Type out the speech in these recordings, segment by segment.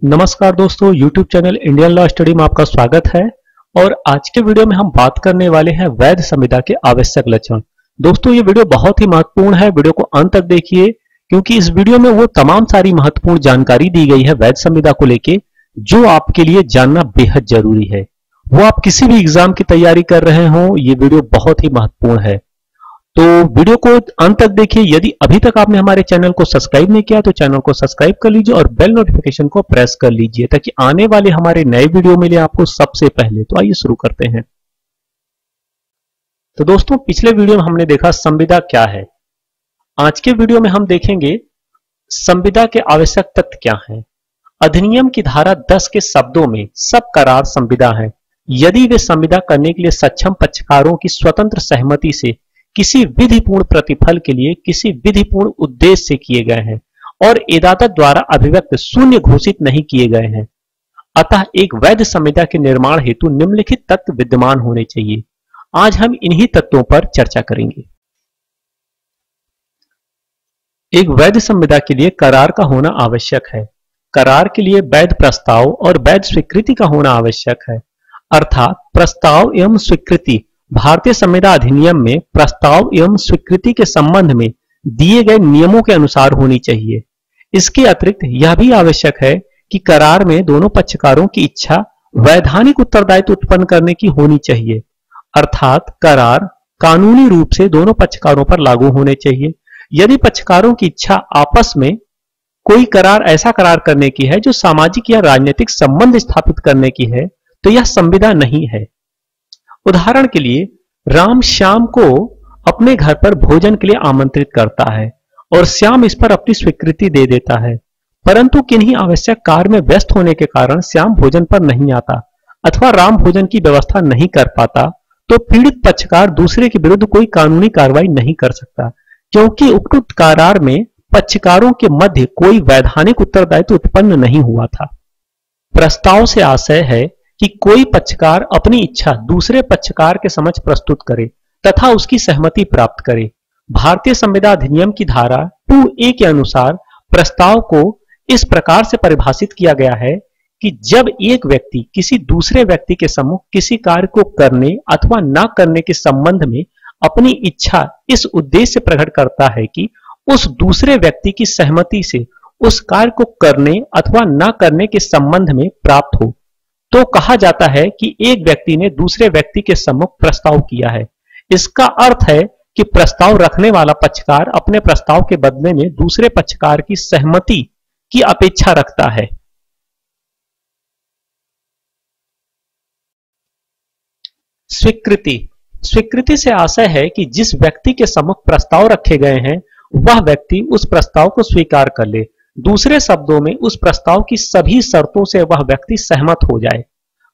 नमस्कार दोस्तों, YouTube channel Indian law study में आपका स्वागत है। और आज के वीडियो में हम बात करने वाले हैं वैध संविदा के आवश्यक लक्षण। दोस्तों, ये वीडियो बहुत ही महत्वपूर्ण है, वीडियो को अंत तक देखिए क्योंकि इस वीडियो में वो तमाम सारी महत्वपूर्ण जानकारी दी गई है वैध संविदा को लेके जो आपके लिए जानना बेहद जरूरी है। वो आप किसी भी एग्जाम की तैयारी कर रहे हो, ये वीडियो बहुत ही महत्वपूर्ण है, तो वीडियो को अंत तक देखिए। यदि अभी तक आपने हमारे चैनल को सब्सक्राइब नहीं किया तो चैनल को सब्सक्राइब कर लीजिए और बेल नोटिफिकेशन को प्रेस कर लीजिए ताकि आने वाले हमारे नए वीडियो मिले आपको सबसे पहले। तो आइए शुरू करते हैं। तो दोस्तों, पिछले वीडियो में हमने देखा संविदा क्या है। आज के वीडियो में हम देखेंगे संविदा के आवश्यक तथ्य क्या हैं। अधिनियम की धारा 10 के शब्दों में सब करार संविदा हैं यदि वे संविदा करने के लिए सक्षम पक्षकारों की स्वतंत्र सहमति से किसी विधिपूर्ण प्रतिफल के लिए किसी विधिपूर्ण उद्देश्य से किए गए हैं और एदाता द्वारा अभिव्यक्त शून्य घोषित नहीं किए गए हैं। अतः एक वैध संविदा के निर्माण हेतु निम्नलिखित तत्व विद्यमान होने चाहिए। आज हम इन्हीं तत्वों पर चर्चा करेंगे। एक वैध संविदा के लिए करार का होना आवश्यक है। करार के लिए वैध प्रस्ताव और वैध स्वीकृति का होना आवश्यक है। अर्थात प्रस्ताव एवं स्वीकृति भारतीय संविदा अधिनियम में प्रस्ताव एवं स्वीकृति के संबंध में दिए गए नियमों के अनुसार होनी चाहिए। इसके अतिरिक्त यह भी आवश्यक है कि करार में दोनों पक्षकारों की इच्छा वैधानिक उत्तरदायित्व उत्पन्न करने की होनी चाहिए। अर्थात करार कानूनी रूप से दोनों पक्षकारों पर लागू होने चाहिए। यदि पक्षकारों की इच्छा आपस में कोई करार ऐसा करार करने की है जो सामाजिक या राजनीतिक संबंध स्थापित करने की है तो यह संविदा नहीं है। उदाहरण के लिए, राम श्याम को अपने घर पर भोजन के लिए आमंत्रित करता है और श्याम इस पर अपनी स्वीकृति दे देता है, परंतु किन्हीं आवश्यक कार्य में व्यस्त होने के कारण श्याम भोजन पर नहीं आता अथवा राम भोजन की व्यवस्था नहीं कर पाता, तो पीड़ित पक्षकार दूसरे के विरुद्ध कोई कानूनी कार्रवाई नहीं कर सकता क्योंकि उक्त करार में पक्षकारों के मध्य कोई वैधानिक उत्तरदायित्व उत्पन्न नहीं हुआ था। प्रस्ताव से आशय है कि कोई पक्षकार अपनी इच्छा दूसरे पक्षकार के समक्ष प्रस्तुत करे तथा उसकी सहमति प्राप्त करे। भारतीय संविदा अधिनियम की धारा 2A के अनुसार प्रस्ताव को इस प्रकार से परिभाषित किया गया है कि जब एक व्यक्ति किसी दूसरे व्यक्ति के सम्मुख किसी कार्य को करने अथवा न करने के संबंध में अपनी इच्छा इस उद्देश्य से प्रकट करता है कि उस दूसरे व्यक्ति की सहमति से उस कार्य को करने अथवा न करने के संबंध में प्राप्त हो, तो कहा जाता है कि एक व्यक्ति ने दूसरे व्यक्ति के सम्मुख प्रस्ताव किया है। इसका अर्थ है कि प्रस्ताव रखने वाला पक्षकार अपने प्रस्ताव के बदले में दूसरे पक्षकार की सहमति की अपेक्षा रखता है। स्वीकृति से आशय है कि जिस व्यक्ति के सम्मुख प्रस्ताव रखे गए हैं वह व्यक्ति उस प्रस्ताव को स्वीकार कर ले। दूसरे शब्दों में उस प्रस्ताव की सभी शर्तों से वह व्यक्ति सहमत हो जाए।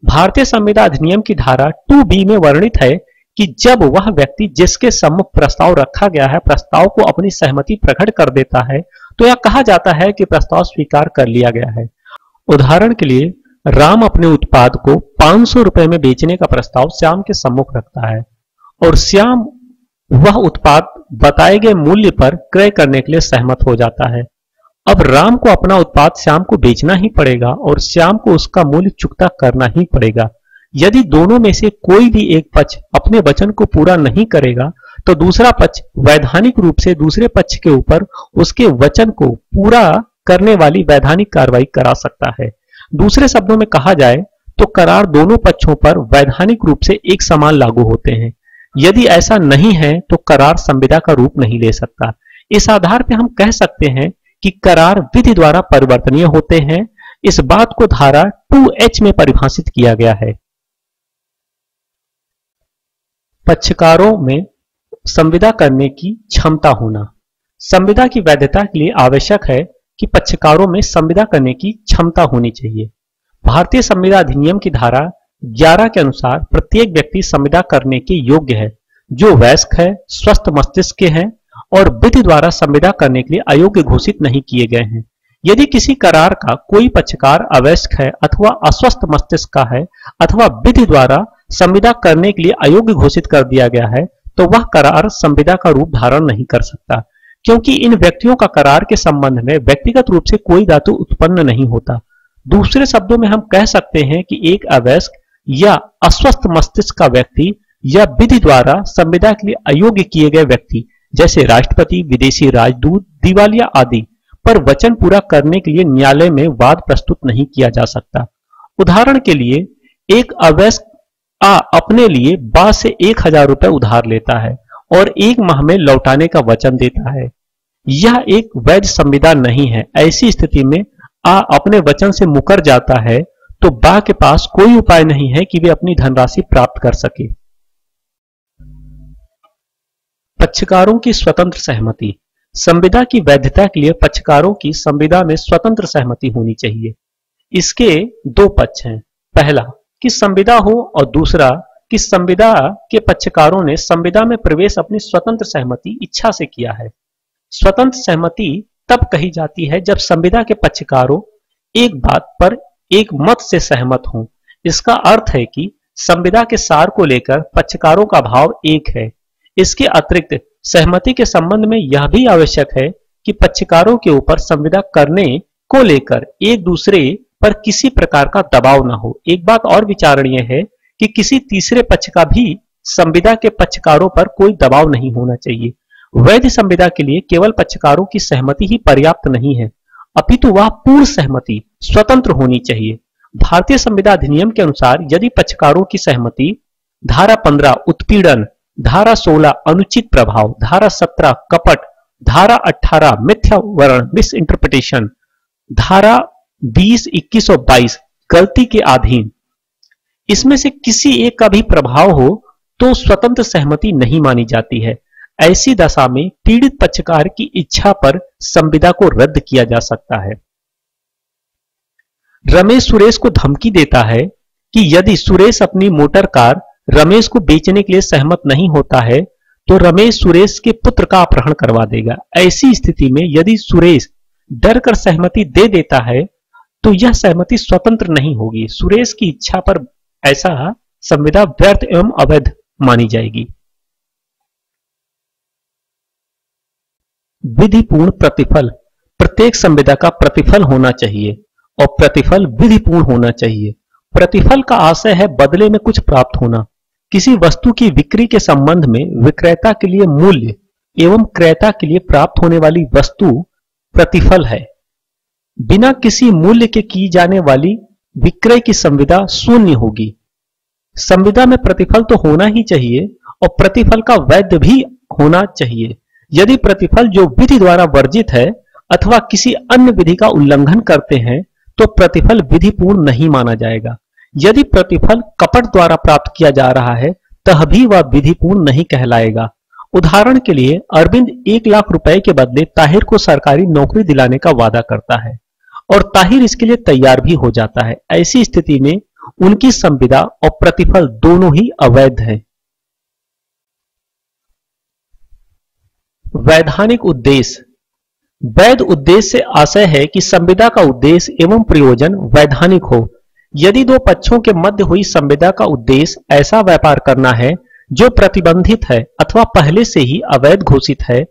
भारतीय संविदा अधिनियम की धारा 2B में वर्णित है कि जब वह व्यक्ति जिसके सम्मुख प्रस्ताव रखा गया है प्रस्ताव को अपनी सहमति प्रकट कर देता है तो यह कहा जाता है कि प्रस्ताव स्वीकार कर लिया गया है। उदाहरण के लिए, राम अपने उत्पाद को 500 रुपए में बेचने का प्रस्ताव श्याम के सम्मुख रखता है और श्याम वह उत्पाद बताए गए मूल्य पर क्रय करने के लिए सहमत हो जाता है। अब राम को अपना उत्पाद श्याम को बेचना ही पड़ेगा और श्याम को उसका मूल्य चुकता करना ही पड़ेगा। यदि दोनों में से कोई भी एक पक्ष अपने वचन को पूरा नहीं करेगा तो दूसरा पक्ष वैधानिक रूप से दूसरे पक्ष के ऊपर उसके वचन को पूरा करने वाली वैधानिक कार्रवाई करा सकता है। दूसरे शब्दों में कहा जाए तो करार दोनों पक्षों पर वैधानिक रूप से एक समान लागू होते हैं। यदि ऐसा नहीं है तो करार संविदा का रूप नहीं ले सकता। इस आधार पर हम कह सकते हैं कि करार विधि द्वारा परिवर्तनीय होते हैं। इस बात को धारा 2H में परिभाषित किया गया है। पक्षकारों में संविदा करने की क्षमता होना। संविदा की वैधता के लिए आवश्यक है कि पक्षकारों में संविदा करने की क्षमता होनी चाहिए। भारतीय संविदा अधिनियम की धारा 11 के अनुसार प्रत्येक व्यक्ति संविदा करने के योग्य है जो वयस्क है, स्वस्थ मस्तिष्क के हैं और विधि द्वारा संविदा करने के लिए अयोग्य घोषित नहीं किए गए हैं। यदि किसी करार का कोई पक्षकार अवयस्क है अथवा अस्वस्थ मस्तिष्क का है अथवा विधि द्वारा संविदा करने के लिए अयोग्य घोषित कर दिया गया है तो वह करार संविदा का रूप धारण नहीं कर सकता क्योंकि इन व्यक्तियों का करार के संबंध में व्यक्तिगत रूप से कोई धातु उत्पन्न नहीं होता। दूसरे शब्दों में हम कह सकते हैं कि एक अवयस्क या अस्वस्थ मस्तिष्क का व्यक्ति या विधि द्वारा संविदा के लिए अयोग्य किए गए व्यक्ति जैसे राष्ट्रपति, विदेशी राजदूत, दिवालिया आदि पर वचन पूरा करने के लिए न्यायालय में वाद प्रस्तुत नहीं किया जा सकता। उदाहरण के लिए एक अवयस्क आ अपने लिए बा से 1000 रुपए उधार लेता है और 1 माह में लौटाने का वचन देता है। यह एक वैध संविदा नहीं है। ऐसी स्थिति में आ अपने वचन से मुकर जाता है तो बा के पास कोई उपाय नहीं है कि वे अपनी धनराशि प्राप्त कर सके। पक्षकारों की स्वतंत्र सहमति। संविदा की वैधता के लिए पक्षकारों की संविदा में स्वतंत्र सहमति होनी चाहिए। इसके 2 पक्ष हैं। पहला कि संविदा हो और दूसरा कि संविदा के पक्षकारों ने संविदा में प्रवेश अपनी स्वतंत्र सहमति इच्छा से किया है। स्वतंत्र सहमति तब कही जाती है जब संविदा के पक्षकारों एक बात पर एक मत से सहमत हों। इसका अर्थ है कि संविदा के सार को लेकर पक्षकारों का भाव एक है। इसके अतिरिक्त सहमति के संबंध में यह भी आवश्यक है कि पक्षकारों के ऊपर संविदा करने को लेकर एक दूसरे पर किसी प्रकार का दबाव न हो। एक बात और विचारणीय है कि किसी तीसरे पक्ष का भी संविदा के पक्षकारों पर कोई दबाव नहीं होना चाहिए। वैध संविदा के लिए केवल पक्षकारों की सहमति ही पर्याप्त नहीं है, अपितु वह पूर्ण सहमति स्वतंत्र होनी चाहिए। भारतीय संविदा अधिनियम के अनुसार यदि पक्षकारों की सहमति धारा 15 उत्पीड़न, धारा 16 अनुचित प्रभाव, धारा 17 कपट, धारा 18 मिथ्या वर्ण मिस इंटरप्रिटेशन, धारा 20, 21 और 22 गलती के अधीन, इसमें से किसी एक का भी प्रभाव हो तो स्वतंत्र सहमति नहीं मानी जाती है। ऐसी दशा में पीड़ित पक्षकार की इच्छा पर संविदा को रद्द किया जा सकता है। रमेश सुरेश को धमकी देता है कि यदि सुरेश अपनी मोटर कार रमेश को बेचने के लिए सहमत नहीं होता है तो रमेश सुरेश के पुत्र का अपहरण करवा देगा। ऐसी स्थिति में यदि सुरेश डर कर सहमति दे देता है तो यह सहमति स्वतंत्र नहीं होगी। सुरेश की इच्छा पर ऐसा संविदा व्यर्थ एवं अवैध मानी जाएगी। विधिपूर्ण प्रतिफल। प्रत्येक संविदा का प्रतिफल होना चाहिए और प्रतिफल विधिपूर्ण होना चाहिए। प्रतिफल का आशय है बदले में कुछ प्राप्त होना। किसी वस्तु की बिक्री के संबंध में विक्रेता के लिए मूल्य एवं क्रेता के लिए प्राप्त होने वाली वस्तु प्रतिफल है। बिना किसी मूल्य के की जाने वाली विक्रय की संविदा शून्य होगी। संविदा में प्रतिफल तो होना ही चाहिए और प्रतिफल का वैध भी होना चाहिए। यदि प्रतिफल जो विधि द्वारा वर्जित है अथवा किसी अन्य विधि का उल्लंघन करते हैं तो प्रतिफल विधिपूर्ण नहीं माना जाएगा। यदि प्रतिफल कपट द्वारा प्राप्त किया जा रहा है तब भी वह विधिपूर्ण नहीं कहलाएगा। उदाहरण के लिए अरविंद 1 लाख रुपए के बदले ताहिर को सरकारी नौकरी दिलाने का वादा करता है और ताहिर इसके लिए तैयार भी हो जाता है। ऐसी स्थिति में उनकी संविदा और प्रतिफल दोनों ही अवैध हैं। वैधानिक उद्देश्य। वैध उद्देश्य से आशय है कि संविदा का उद्देश्य एवं प्रयोजन वैधानिक हो। यदि 2 पक्षों के मध्य हुई संविदा का उद्देश्य ऐसा व्यापार करना है जो प्रतिबंधित है अथवा पहले से ही अवैध घोषित है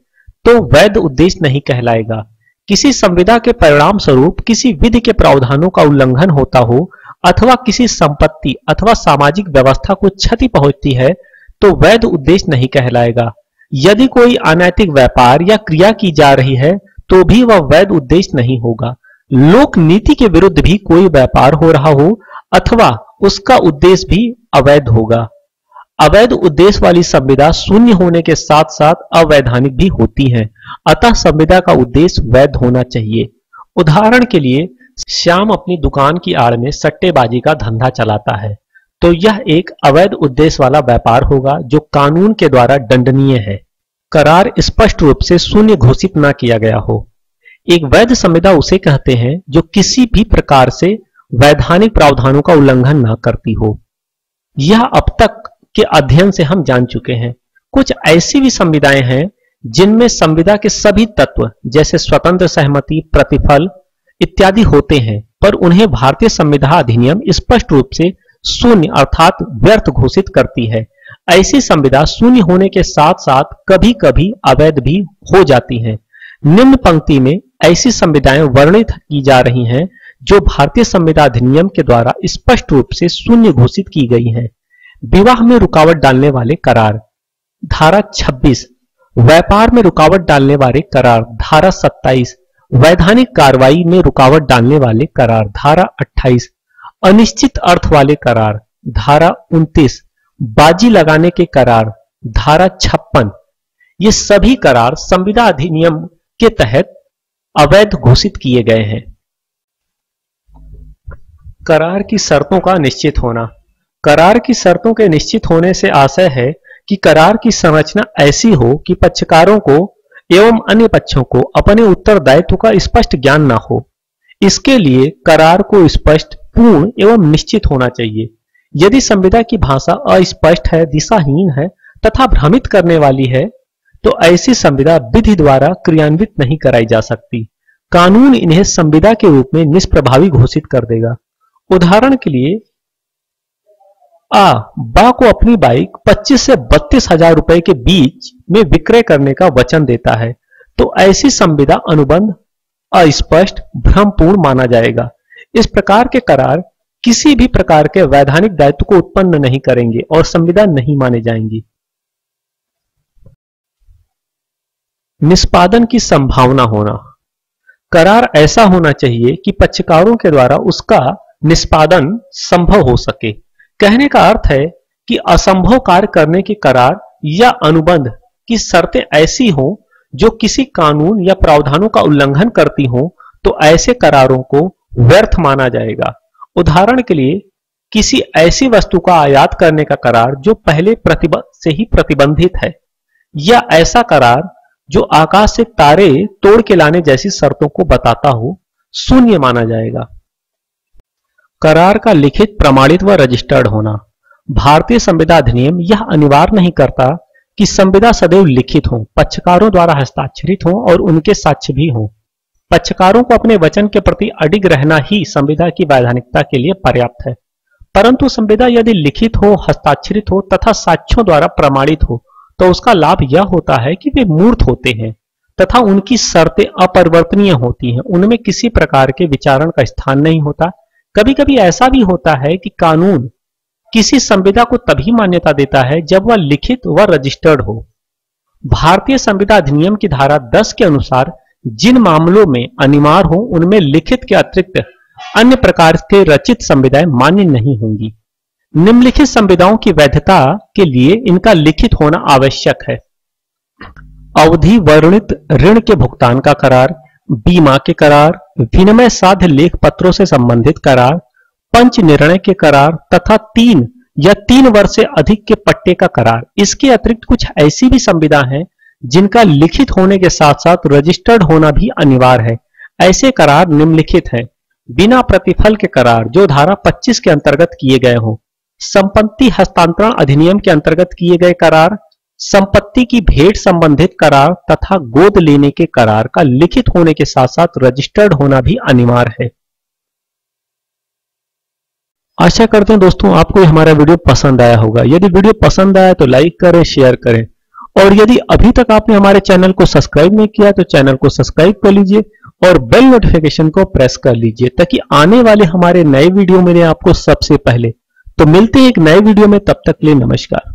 तो वैध उद्देश्य नहीं कहलाएगा। किसी संविदा के परिणाम स्वरूप किसी विधि के प्रावधानों का उल्लंघन होता हो अथवा किसी संपत्ति अथवा सामाजिक व्यवस्था को क्षति पहुंचती है तो वैध उद्देश्य नहीं कहलाएगा। यदि कोई अनैतिक व्यापार या क्रिया की जा रही है तो भी वह वैध उद्देश्य नहीं होगा। लोक नीति के विरुद्ध भी कोई व्यापार हो रहा हो अथवा उसका उद्देश्य भी अवैध होगा। अवैध उद्देश्य वाली संविदा शून्य होने के साथ साथ अवैधानिक भी होती है। अतः संविदा का उद्देश्य वैध होना चाहिए। उदाहरण के लिए श्याम अपनी दुकान की आड़ में सट्टेबाजी का धंधा चलाता है तो यह एक अवैध उद्देश्य वाला व्यापार होगा जो कानून के द्वारा दंडनीय है। करार स्पष्ट रूप से शून्य घोषित न किया गया हो। एक वैध संविदा उसे कहते हैं जो किसी भी प्रकार से वैधानिक प्रावधानों का उल्लंघन न करती हो। यह अब तक के अध्ययन से हम जान चुके हैं। कुछ ऐसी भी संविदाएं हैं जिनमें संविदा के सभी तत्व जैसे स्वतंत्र सहमति, प्रतिफल इत्यादि होते हैं पर उन्हें भारतीय संविदा अधिनियम स्पष्ट रूप से शून्य अर्थात व्यर्थ घोषित करती है। ऐसी संविदा शून्य होने के साथ साथ कभी कभी अवैध भी हो जाती हैं। निम्न पंक्ति में ऐसी संविदाएं वर्णित की जा रही हैं जो भारतीय संविदा अधिनियम के द्वारा स्पष्ट रूप से शून्य घोषित की गई हैं। विवाह में रुकावट डालने वाले करार, धारा 26। व्यापार में रुकावट डालने वाले करार, धारा 27। वैधानिक कार्रवाई में रुकावट डालने वाले करार, धारा 28। अनिश्चित अर्थ वाले करार, धारा 29। बाजी लगाने के करार, धारा 56। ये सभी करार संविदा अधिनियम के तहत अवैध घोषित किए गए हैं। करार की शर्तों का निश्चित होना। करार की शर्तों के निश्चित होने से आशय है कि करार की संरचना ऐसी हो कि पक्षकारों को एवं अन्य पक्षों को अपने उत्तरदायित्व का स्पष्ट ज्ञान न हो। इसके लिए करार को स्पष्ट, पूर्ण एवं निश्चित होना चाहिए। यदि संविदा की भाषा अस्पष्ट है, दिशाहीन है तथा भ्रमित करने वाली है तो ऐसी संविदा विधि द्वारा क्रियान्वित नहीं कराई जा सकती। कानून इन्हें संविदा के रूप में निष्प्रभावी घोषित कर देगा। उदाहरण के लिए, बा को अपनी बाइक 25 से 32 हजार रुपए के बीच में विक्रय करने का वचन देता है तो ऐसी संविदा अनुबंध अस्पष्ट, भ्रमपूर्ण माना जाएगा। इस प्रकार के करार किसी भी प्रकार के वैधानिक दायित्व को उत्पन्न नहीं करेंगे और संविदा नहीं माने जाएंगी। निष्पादन की संभावना होना। करार ऐसा होना चाहिए कि पक्षकारों के द्वारा उसका निष्पादन संभव हो सके। कहने का अर्थ है कि असंभव कार्य करने के करार या अनुबंध की शर्तें ऐसी हों जो किसी कानून या प्रावधानों का उल्लंघन करती हों तो ऐसे करारों को व्यर्थ माना जाएगा। उदाहरण के लिए, किसी ऐसी वस्तु का आयात करने का करार जो पहले से ही प्रतिबंधित है, या ऐसा करार जो आकाश से तारे तोड़ के लाने जैसी शर्तों को बताता हो, शून्य माना जाएगा। करार का लिखित, प्रमाणित व रजिस्टर्ड होना। भारतीय संविदा अधिनियम यह अनिवार्य नहीं करता कि संविदा सदैव लिखित हो, पक्षकारों द्वारा हस्ताक्षरित हो और उनके साक्ष्य भी हो। पक्षकारों को अपने वचन के प्रति अडिग रहना ही संविदा की वैधानिकता के लिए पर्याप्त है। परंतु संविदा यदि लिखित हो, हस्ताक्षरित हो तथा साक्ष्यों द्वारा प्रमाणित हो तो उसका लाभ यह होता है कि वे मूर्त होते हैं तथा उनकी शर्तें अपरिवर्तनीय होती हैं। उनमें किसी प्रकार के विचारण का स्थान नहीं होता। कभी कभी ऐसा भी होता है कि कानून किसी संविदा को तभी मान्यता देता है जब वह लिखित व रजिस्टर्ड हो। भारतीय संविदा अधिनियम की धारा 10 के अनुसार जिन मामलों में अनिवार्य हो उनमें लिखित के अतिरिक्त अन्य प्रकार के रचित संविदाएं मान्य नहीं होंगी। निम्नलिखित संविदाओं की वैधता के लिए इनका लिखित होना आवश्यक है। अवधि वर्णित ऋण के भुगतान का करार, बीमा के करार, विनिमय साध्य लेख पत्रों से संबंधित करार, पंच निर्णय के करार तथा 3 या 3 वर्ष से अधिक के पट्टे का करार। इसके अतिरिक्त कुछ ऐसी भी संविदा हैं जिनका लिखित होने के साथ साथ रजिस्टर्ड होना भी अनिवार्य है। ऐसे करार निम्नलिखित हैं। बिना प्रतिफल के करार जो धारा 25 के अंतर्गत किए गए हों, संपत्ति हस्तांतरण अधिनियम के अंतर्गत किए गए करार, संपत्ति की भेंट संबंधित करार तथा गोद लेने के करार का लिखित होने के साथ साथ रजिस्टर्ड होना भी अनिवार्य है। आशा करते हैं दोस्तों आपको हमारा वीडियो पसंद आया होगा। यदि वीडियो पसंद आया तो लाइक करें, शेयर करें और यदि अभी तक आपने हमारे चैनल को सब्सक्राइब नहीं किया तो चैनल को सब्सक्राइब कर लीजिए और बेल नोटिफिकेशन को प्रेस कर लीजिए ताकि आने वाले हमारे नए वीडियो मिले आपको सबसे पहले। तो मिलते हैं एक नए वीडियो में, तब तक के लिए नमस्कार।